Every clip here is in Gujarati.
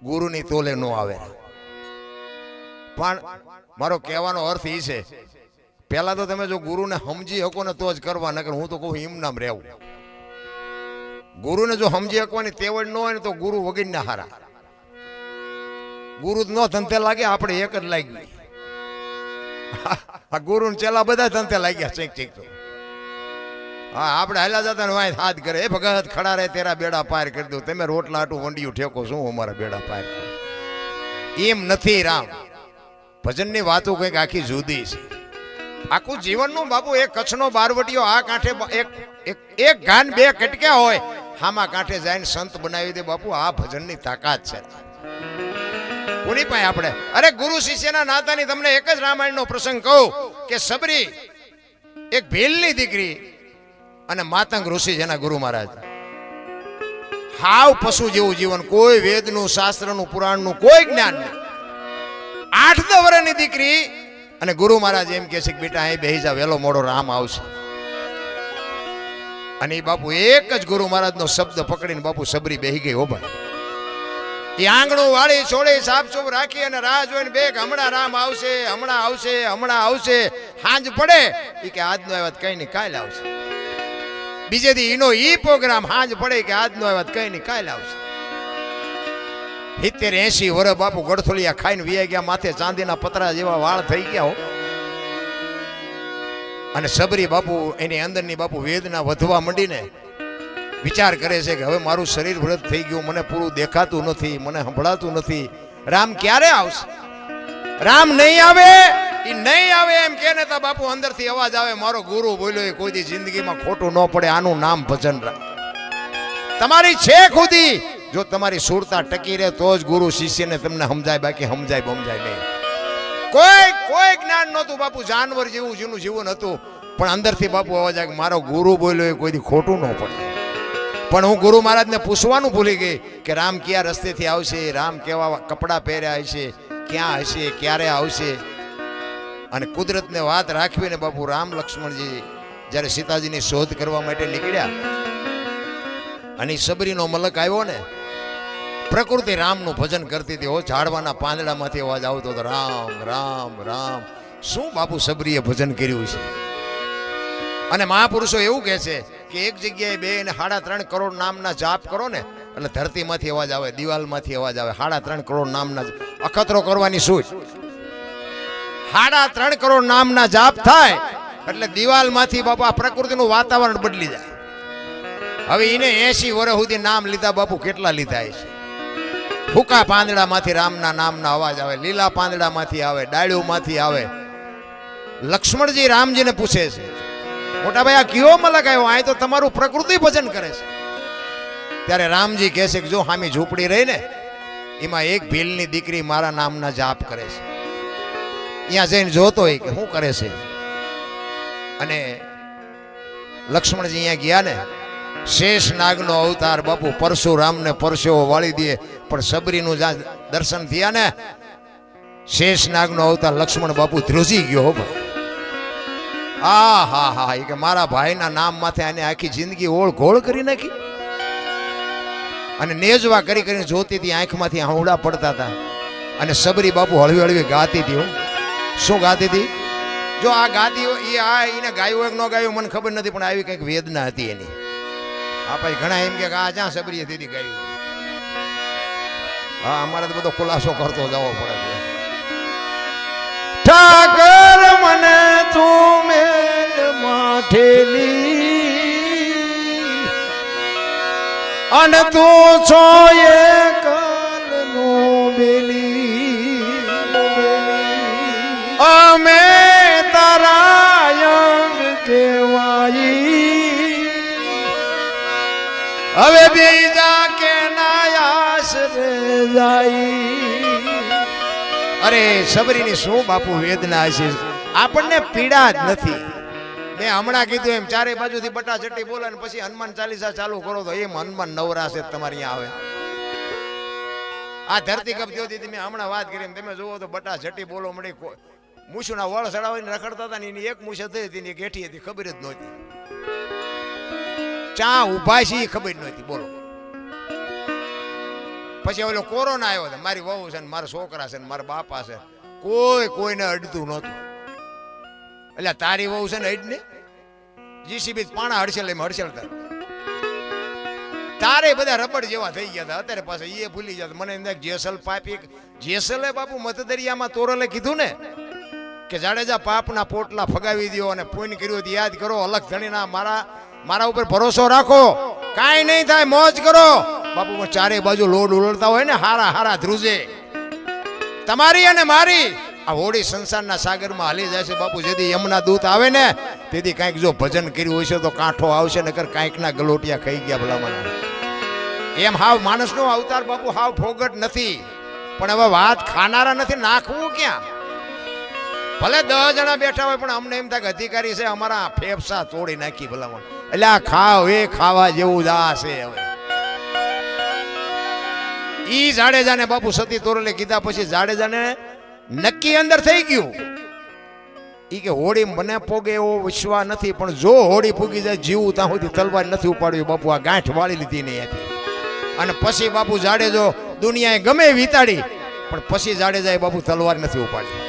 ગુરુની તોલે નો આવે. પણ મારો કહેવાનો અર્થ એ છે, પેલા તો તમે જો ગુરુને સમજી શકો ને તો જ કરવા, નકર હું તો કહું એમ નામ રહેવું. ગુરુને જો સમજી શકવાની તેવડ ન હોય ને તો ગુરુ વગરના હારા. ગુરુ નો ધંધે લાગે, આપણે એક જ લાગી. આ ગુરુ ચેલા બધા ધંધે લાગ્યા ચીક ચીક તો. હા, આપણે હાલા જતા ને વાય હાથ કરે, એ ભગત ખડા રહે તેરા બેડા પાર કરી દઉં. તમે રોટલા આટું વંડિયું ઠેકો, શું અમારા બેડા પાર? એમ નથી રામ. ભજનની વાતો કંઈક આખી જુદી છે. આખું જીવનનું બાપુ એક કચ્છનો બારવટીયો આ કાંઠે એક ગાન બે કટક્યા હોય, હામા કાંઠે જઈને સંત બનાવી દે બાપુ. આ ભજનની તાકાત છે. કોની પાસે આપણે? અરે ગુરુ શિષ્યના નાતાની તમને એક જ રામાયણનો પ્રસંગ કહું કે સબરી એક ભીલની દીકરી અને માતંગ ઋષિ જેના ગુરુ મહારાજ, હાવ પશુ જેવું જીવન, કોઈ વેદનું શાસ્ત્રનું પુરાણનું કોઈ જ્ઞાન નહીં. 8-10 વર્ષની દીકરી અને ગુરુ મહારાજ એમ કહે છે કે બેટા અહીં બેહી જા, વેલો મોડો રામ આવશે. અને એ બાપુ એક જ ગુરુ મહારાજનો શબ્દ પકડીને બાપુ સબરી બેહી ગઈ. હો ભાઈ, એ આંગણું વાળી છોડી સાફસૂફ રાખી અને રાહ જોઈને બે હમણાં રામ આવશે, હમણાં આવશે, હમણાં આવશે. હાંજ પડે એ કે આજનો આવ્યા કઈ નહીં કાલે આવશે. બીજે દી એનો ઈ પ્રોગ્રામ, હાંજ પડે કે આજનો આવ્યા કઈ નહીં કાલે આવશે. 70-80 વર્ષ બાપુ ગડથોલિયા ખાઈને વિયા ગયા, માથે ચાંદીના પતરા જેવા વાળ થઈ ગયા. હો. અને સબરી બાપુ એની અંદરની બાપુ વેદના વધવા માંડીને વિચાર કરે છે કે હવે મારું શરીર વ્રત થઈ ગયું, મને પૂરું દેખાતું નથી, મને સંભળાતું નથી. રામ ક્યારે આવશે? રામ નહીં આવે, એ નહીં આવે એમ કે ને તા બાપુ અંદરથી અવાજ આવે, મારો ગુરુ બોલ્યો એ કોઈ દી જિંદગીમાં ખોટું ન પડે, આનું નામ ભજન રામ. તમારી છે ખુદી, જો તમારી સુરતા ટકી રહે તો જ ગુરુ શિષ્યને તમને સમજાય, બાકી સમજાય બમજાય નહીં. કોઈ જ્ઞાન નહોતું બાપુ, જાનવર જેવું જેનું જીવન હતું, પણ અંદરથી બાપુ અવાજ આવે મારો ગુરુ બોલ્યો એ કોઈ દી ખોટું ન પડે. પણ હું ગુરુ મહારાજને પૂછવાનું ભૂલી ગઈ કે રામ કયા રસ્તેથી આવશે, રામ કેવા કપડાં પહેર્યા હશે, ક્યાં હશે, ક્યારે આવશે. અને કુદરતને વાત રાખવીને બાપુ રામ લક્ષ્મણજી જ્યારે સીતાજીની શોધ કરવા માટે નીકળ્યા અને સબરીનો મલક આવ્યો ને, પ્રકૃતિ રામનું ભજન કરતી હતી. હો, ઝાડવાના પાંદડામાંથી અવાજ આવતો હતો, રામ રામ રામ. શું બાપુ સબરીએ ભજન કર્યું છે. અને મહાપુરુષો એવું કહે છે કે એક જગ્યાએ 2 અને 3.5 કરોડ નામના જાપ કરો ને એટલે ધરતીમાંથી અવાજ આવે, દિવાલમાંથી અવાજ આવે. 3.5 કરોડ નામના અખતરો કરવાની સૂચ. 3.5 કરોડ નામના જાપ થાય એટલે દિવાલમાંથી બાપા પ્રકૃતિનું વાતાવરણ બદલી જાય. હવે એને 80 વર્ષ સુધી નામ લીધા બાપુ, કેટલા લીધા છે. ફૂકા પાંદડામાંથી રામના નામના અવાજ આવે, લીલા પાંદડામાંથી આવે, ડાળીઓમાંથી આવે. લક્ષ્મણજી રામજીને પૂછે છે, મોટા ભાઈ આ કયો મલક આવ્યો? આ તો તમારું પ્રકૃતિ ભજન કરે છે. ત્યારે રામજી કહે છે કે જો હામી ઝૂંપડી રહી ને એમાં એક ભીલની દીકરી મારા નામના જાપ કરે છે. ત્યાં જઈને જોતો હોય કે શું કરે છે. અને લક્ષ્મણજી અહીંયા ગયા ને, શેષ નાગનો અવતાર બાપુ, પરશુરામને પરસેવો વાળી દે. પણ સબરીનું જ્યાં દર્શન થયા ને, શેષ નાગનો અવતાર લક્ષ્મણ બાપુ ધ્રુજી ગયો. હો ભાઈ, આ હા હા, એ કે મારા ભાઈના નામ માથે આને આખી જિંદગી ઓળ ઘોળ કરી નાખી. અને નેજવા કરી કરીને જોતી હતી, આંખમાંથી આંવડા પડતા હતા. અને સબરી બાપુ હળવી હળવી ગાતી હતી. શું ગાતી હતી? જો આ ગાતી એને ગાયું એક ન ગાયું મને ખબર નથી, પણ આવી કંઈક વેદના હતી એની. આપણે ઘણા એમ કે આ જ્યાં સબરી હતી ગાયું. હા, અમારે તો બધો ખુલાસો કરતો જવો પડે. ઠાકર મને તું મેલ માઠેલી અને તું છો એકલનું બેલી. અમે તારા અંગ કેવાઈ, હવે બીજા કે નાયાસ રે જાય. અરે સબરીની શું બાપુ વેદના છે, આપણને પીડા જ નથી. મેં હમણાં કીધું એમ ચારે બાજુથી બટા ચટ્ટી બોલે ને પછી હનુમાન ચાલીસા ચાલુ કરો તો એમ હનુમાન નવરાશે તમારે અહીંયા આવે. આ ધરતી કપ જોતી હતી, મેં હમણાં વાત કરી, તમે જુઓ તો બટા ચટ્ટી બોલો મળી. મૂછના વળ ચડાવીને રખડતા હતા ને એની એક મૂછ થઈ હતી ને ગેઠી હતી, ખબર જ નહોતી. ચા ઉભા છે ખબર નહોતી. બોલો પછી ઓલો કોરોના આવ્યો હતો, મારી વહુ છે ને મારા છોકરા છે ને મારા બાપા છે, કોઈને અડતું નહોતું. એટલે તારી વહુ છે ને અડ ને જીસીબી પાણા હડસેલ એમ હડસેલતા, તારે બધા રબડ જેવા થઈ ગયા હતા. અત્યારે પાછા એ ભૂલી ગયા. મને એમ જેસલ પાપી, જેસલે બાપુ મતદરિયામાં તોરલે કીધું ને કે જાડેજા પાપના પોટલા ફગાવી દો અને પુણ્ય કર્યું હતું યાદ કરો, અલગ ધણીના મારા ઉપર ભરોસો રાખો, કાંઈ નહીં થાય, મોજ કરો. બાપુ ચારે બાજુ લોડ ઉલડતા હોય ને હારા હારા ધ્રુજે. તમારી અને મારી આ હોળી સંસારના સાગરમાં હાલી જાય છે બાપુ. જેથી યમના દૂત આવે ને તેથી કાંઈક જો ભજન કર્યું હોય છે તો કાંઠો આવશે, નકર કાંઈકના ગલોટિયા ખાઈ ગયા ભલા મને. એમ હાવ માણસનો અવતાર બાપુ હાવ ફોગટ નથી, પણ હવે વાત ખાનારા નથી, નાખવું ક્યાં? ભલે 10 જણા બેઠા હોય પણ અમને એમ થાય કે અધિકારી છે, અમારા ફેફસા તોડી નાખી ભલામણ. એટલે આ ખાવ એ ખાવા જેવું જ આ છે. હવે ઈ જાડેજાને બાપુ સતી તોરલે કીધા પછી જાડેજાને નક્કી અંદર થઈ ગયું ઈ કે હોળી મને પોગે એવો વિશ્વાસ નથી, પણ જો હોળી પૂગી જાય જીવું ત્યાં સુધી તલવાર નથી ઉપાડ્યું. બાપુ આ ગાંઠ વાળી લીધી નહીં હતી. અને પછી બાપુ જાડેજો દુનિયાએ ગમે વિતાડી, પણ પછી જાડેજાએ બાપુ તલવાર નથી ઉપાડી.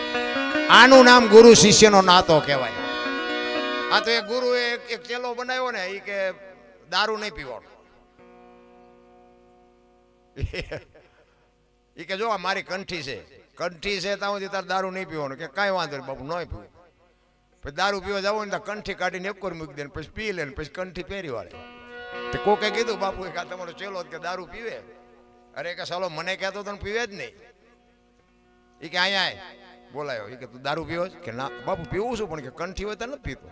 આનું નામ ગુરુ શિષ્યનો નાતો કહેવાય. આ તો એક ગુરુએ એક ચેલો બનાવ્યો ને, ઈ કે દારૂ નહીં પીવાનો. ઈ કે જો આ મારી કંઠી છે ત્યાં સુધી તાર દારૂ નહીં પીવાનું. કે કાંઈ વાંધો નહીં બાપુ, નહીં પીવું. પછી દારૂ પીવા જાવ ને તો કંઠી કાઢીને એક કોર મૂકી દે, પછી પી લે, પછી કંઠી પહેરી વાળે. તો કોકે કીધું બાપુ કે આ તમારો ચેલો કે દારૂ પીવે? અરે કે સાલો મને કહેતો તો પીવે જ નહીં. એ કે અહીંયા બોલાયો. એ કે તું દારૂ પીવો કે ના બાપુ પીવું છું, પણ કે કંઠી હોય તો નથી પીતો.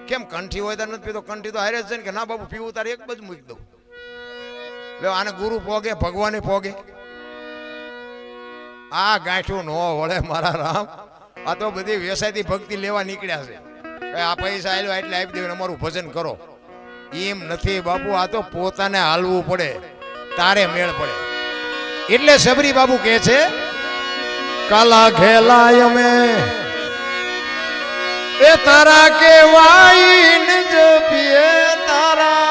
કેમ કંઠી હોય તો નથી પીતો? કંઠી તો હારે જ છે ને. કે ના બાપુ પીવું તારે એક બાજુ મૂકી દઉં. લે આને ગુરુ પોગે, ભગવાને પોગે. આ ગાંઠું નો વળે મારા રામ. આ તો બધી વ્યવસાયથી ભક્તિ લેવા નીકળ્યા છે. આ પૈસા આલ્યો એટલે આપી દેવું, અમારું ભજન કરો. એમ નથી બાપુ, આ તો પોતાને હાલવું પડે તારે મેળ પડે. એટલે સબરી બાબુ કહે છે કાલા ઘેલાય અમે એ તારા કેવાય ને જપીએ તારા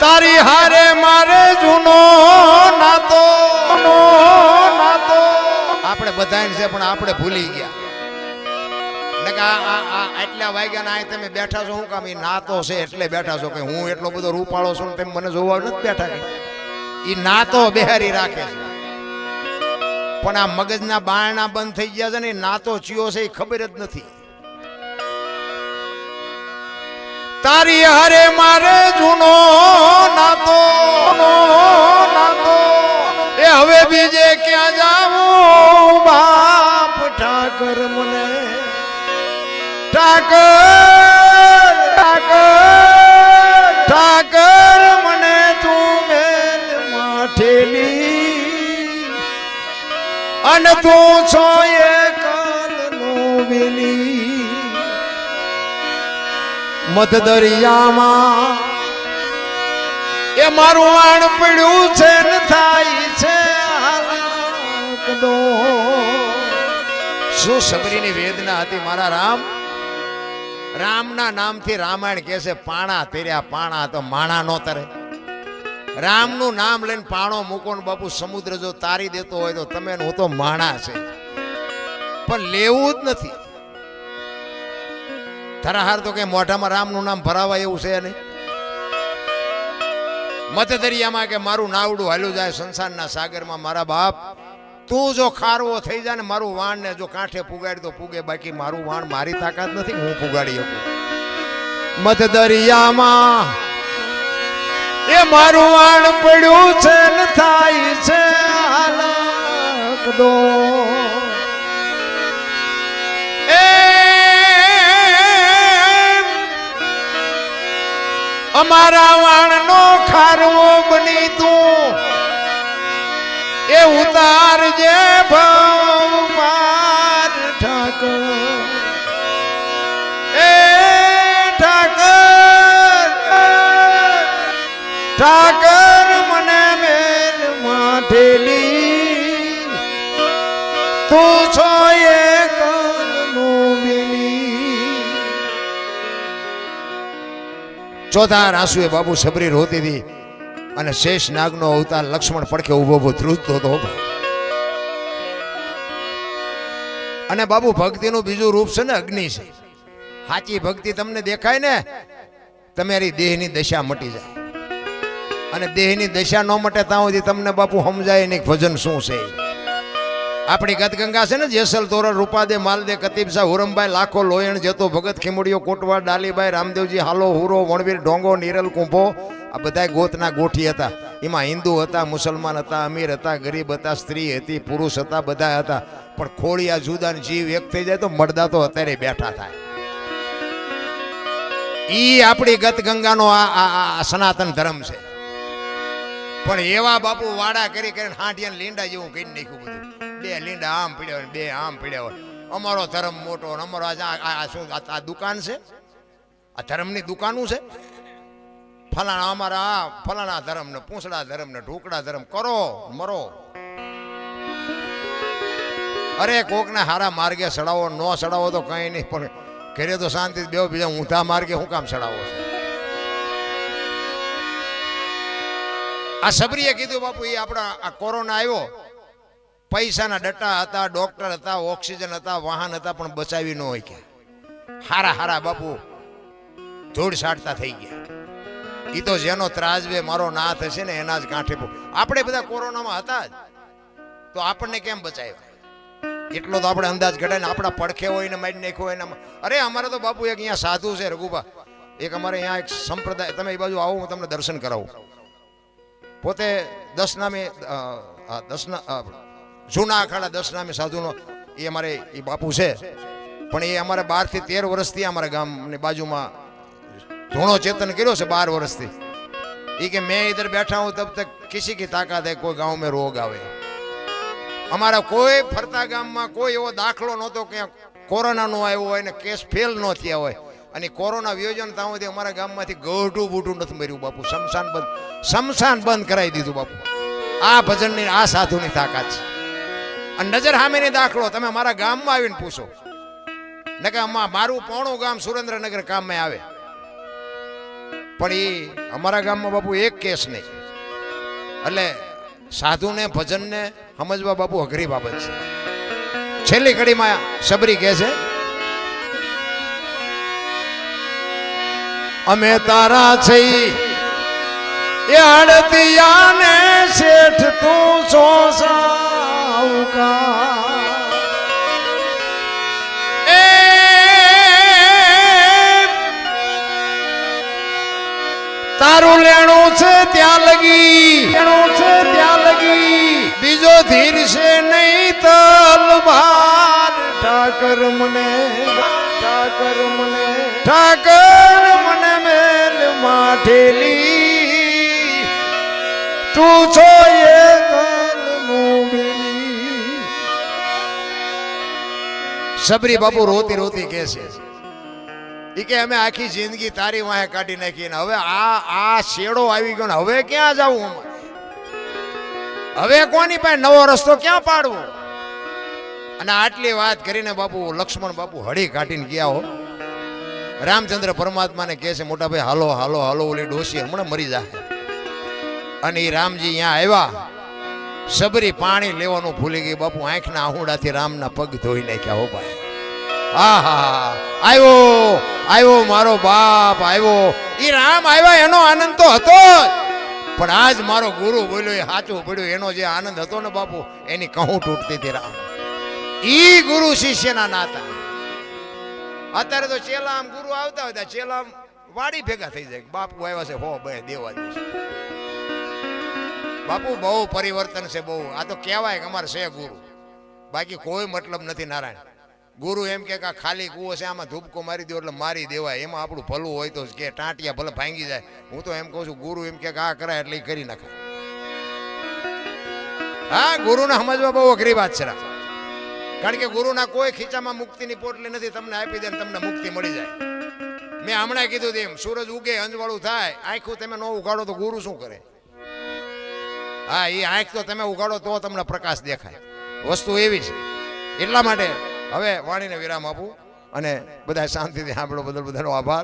તારી હારે મારે જૂનો નાતો આપણે બધાને છે, પણ આપણે ભૂલી ગયા. આટલા વાગ્યા ના તમે બેઠા છો, હું કામ? એ નાતો છે એટલે બેઠા છો. કે હું એટલો બધો રૂપાળો છું તમે મને જોવા નથી બેઠા? કે એ નાતો બેહારી રાખે છે, પણ આ મગજના બારણા બંધ થઈ ગયા છે ને. નાતો ચિયો છે એ ખબર જ નથી. તારી હારે મારે જૂનો નાતો એ હવે બીજે ક્યાં જાવું? બાપ ઠાકર મને ઠાકર મને તું મેલ માઠેલી અને તું છો એ કાલનો વેલી. મત દરિયામાં એ મારું વાણ પડ્યું છે ને થાય છે હાલકનો. શું સબરીની વેદના હતી મારા રામ. રામના નામથી રામાયણ કહે છે પાણા તેર્યા. પાણા તો માણા નો તરે. રામનું નામ લઈને પાણો મૂકો ને બાપુ સમુદ્ર જો તારી દેતો હોય તો તમે હું તો માણા છે, પણ લેવું જ નથી. ધરાહાર તો કઈ મોઢામાં રામનું નામ ભરાવા એવું છે નહીં. મત દરિયામાં કે મારું નાવડું હાલ્યું જાય સંસારના સાગરમાં. મારા બાપ તું જો ખારવો થઈ જાય ને મારું વાણ ને જો કાંઠે પુગાડી તો પુગે, બાકી મારું વાણ મારી તાકાત નથી હું પુગાડી શકું. મત દરિયામાં એ મારું વાણ પડ્યું છે ને થાય છે હાલકડો. અમારા વાણનો ખારવો બની તું એ ઉતારજે ભવ પાર ઠાકર. એ ઠાકર મને મેલ માઠેલી તું છો એ કાલનો વેલી. ચોથા આંસુએ બાપુ સબરી રોતી હતી અને શેષ નાગનો અવતાર લક્ષ્મણ પડખે ઉભો ઉભો ધ્રુજતો હતો. અને બાપુ ભક્તિનું બીજું રૂપ છે ને અગ્નિ છે. સાચી ભક્તિ તમને દેખાય ને તમારી દેહની દશા મટી જાય. અને દેહની દશા ન મટે ત્યાં સુધી તમને બાપુ સમજાય નહીં ભજન શું છે. આપણી ગતગંગા છે ને જેસલ તોરલ રૂપાદે માલદે કતીબસા હુરમભાઈ લાખો લોયણ જતો ભગત ખીમડીઓ કોટવા ડાલીભાઈ રામદેવજી હાલો હુરો વણવીર ઢોંગો નીરલ કુંભો આ બધા ગોતના ગોઠી હતા. એમાં હિન્દુ હતા, મુસલમાન હતા, અમીર હતા, ગરીબ હતા, સ્ત્રી હતી, પુરુષ હતા, બધા હતા. પણ ખોળિયા જુદા જીવ એક થઈ જાય તો મળદા તો અત્યારે બેઠા થાય. ઈ આપણી ગતગંગાનો આ સનાતન ધર્મ છે. પણ એવા બાપુ વાડા કરી કરીને હાંડિયા લીંડા જેવું કરી નાખ્યું બધું. બે લીંડા આમ પીડ્યા હોય, બે આમ પીડ્યા હોય. અમારો ધર્મ મોટો, અમારો શું આ દુકાન છે? આ ધર્મની દુકાનું છે. ફલાણા અમારા ફલાણા ધર્મ ને પૂંછડા ધર્મ ને ઢોકળા ધર્મ કરો મરો. અરે કોકને હારા માર્ગે સડાવો, ન સડાવો તો કઈ નહીં, પણ ઘરે તો શાંતિ બેવ, બીજા ઊંધા માર્ગે શું કામ સડાવો છે? આ સબરીએ કીધું બાપુ એ આપણા આ કોરોના આવ્યો, પૈસાના ડટ્ટા હતા, ડોક્ટર હતા, ઓક્સિજન હતા, વાહન હતા, પણ બચાવી ન હોય કે હારા હારા બાપુ ધૂળ સાટતા થઈ ગયા. એ તો જેનો ત્રાજવે મારો નાથ હશે ને એના જ કાંઠે. આપણે બધા કોરોનામાં હતા જ તો આપણને કેમ બચાવ્યા? એટલો તો આપણે અંદાજ ઘટાય ને આપણા પડખે હોય ને મારી નાખ્યો હોય ને. અરે અમારે તો બાપુ એક અહીંયા સાધુ છે રઘુભા, એક અમારે અહીંયા એક સંપ્રદાય, તમે એ બાજુ આવો હું તમને દર્શન કરાવું. પોતે 10 નામે જૂના અખાડા 10 નામે સાધુનો એ અમારે એ બાપુ છે. પણ એ અમારે 12 થી 13 વર્ષથી અમારા ગામની બાજુમાં ધૂણો ચેતન કર્યો છે 12 વર્ષથી. એ કે મેં ઇધર બેઠા હું તબ તક કિસી કી તાકાત હૈ કોઈ ગાંવ મેં રોગ આવે. અમારા કોઈ ફરતા ગામમાં કોઈ એવો દાખલો નહોતો કે કોરોના નો આવ્યો હોય ને કેસ ફેલ ન થયા હોય. અને કોરોના વિયોજન તાવથી અમારા ગામમાંથી ગઢું બૂઢું નથી મર્યું બાપુ. શમશાન બંધ કરાવી દીધું બાપુ. આ ભજનની આ સાધુની તાકાત છે. અને નજર સામેની દાખલો તમે મારા ગામમાં આવીને પૂછો ને કે મારું પોણું ગામ સુરેન્દ્રનગર કામમાં આવે, પણ એ અમારા ગામમાં બાપુ એક કેસ નહીં. એટલે સાધુને ભજનને સમજવા બાપુ અઘરી બાબત છે. છેલ્લી કડીમાં સબરી કહે છે, અમે તારા છે એ આડતિયાને શેઠ તું સોસાવકા. તારું લેણું છે ત્યાં લગી, બીજો ધીર છે નહીં તલવાર. ઠાકર મને મેલ માઠેલી, તું છો એ કલનું બીલી. સબરી બાપુ રોતી રોતી કહે છે કે અમે આખી જિંદગી તારી વાહે કાઢી નાખી ને હવે આ શેડો આવી ગયો ને હવે ક્યાં જવું? હવે કોની પાસે નવો રસ્તો ક્યાં પાડવો? અને આટલી વાત કરીને બાપુ લક્ષ્મણ બાપુ હળી કાઢીને ગયા હો. રામચંદ્ર પરમાત્માને કહે છે મોટા ભાઈ હાલો હાલો હાલો, ઓલી ડોસી હમણાં મરી જાય. અને એ રામજી અહીંયા આવ્યા, સબરી પાણી લેવાનું ભૂલી ગઈ બાપુ. આંખના આહુડાથી રામના પગ ધોઈ નાખ્યા હો ભાઈ. આહા, આવ્યો મારો બાપ આવ્યો. એ રામ આવ્યા એનો આનંદ તો હતો જ, પણ આજ મારો ગુરુ બોલ્યો એ સાચું પડ્યું. એનો જે આનંદ હતો ને બાપુ એની કહું તૂટતી હતી રામ. ઈ ગુરુ શિષ્યના નાતા. અત્યારે તો ચેલા આમ ગુરુ આવતા હતા, ચેલા વાડી ભેગા થઈ જાય. બાપુ આવ્યા છે હો બે દેવા દે. બાપુ બહુ પરિવર્તન છે બહુ. આ તો કહેવાય કે અમારે છે ગુરુ, બાકી કોઈ મતલબ નથી. નારાયણ ગુરુ એમ કે ખાલી કૂવો છે આમાં ધૂપકો મારી દો એટલે મારી દેવાય, એમાં આપણું ભલું હોય તો કે ટાંટિયા ભલે ભાંગી જાય. હું તો એમ કહું છું ગુરુ એમ કે આ કરાય એટલે કરી નાખે. હા, ગુરુને સમજવા બહુ અઘરી વાત છે, કારણ કે ગુરુના કોઈ ખીચામાં મુક્તિની પોટલી નથી. તમને આપી દે તમને મુક્તિ મળી જાય. મેં હમણાં કીધું તેમ સૂરજ ઉગે અંજવાળું થાય, આંખું તમે ન ઉગાડો તો ગુરુ શું કરે? હા, એ આંખ તો તમે ઉગાડો તો તમને પ્રકાશ દેખાય. વસ્તુ એવી છે. એટલા માટે હવે વાણીને વિરામ આપું અને બધા શાંતિથી સાંભળો. બધાનો આભાર.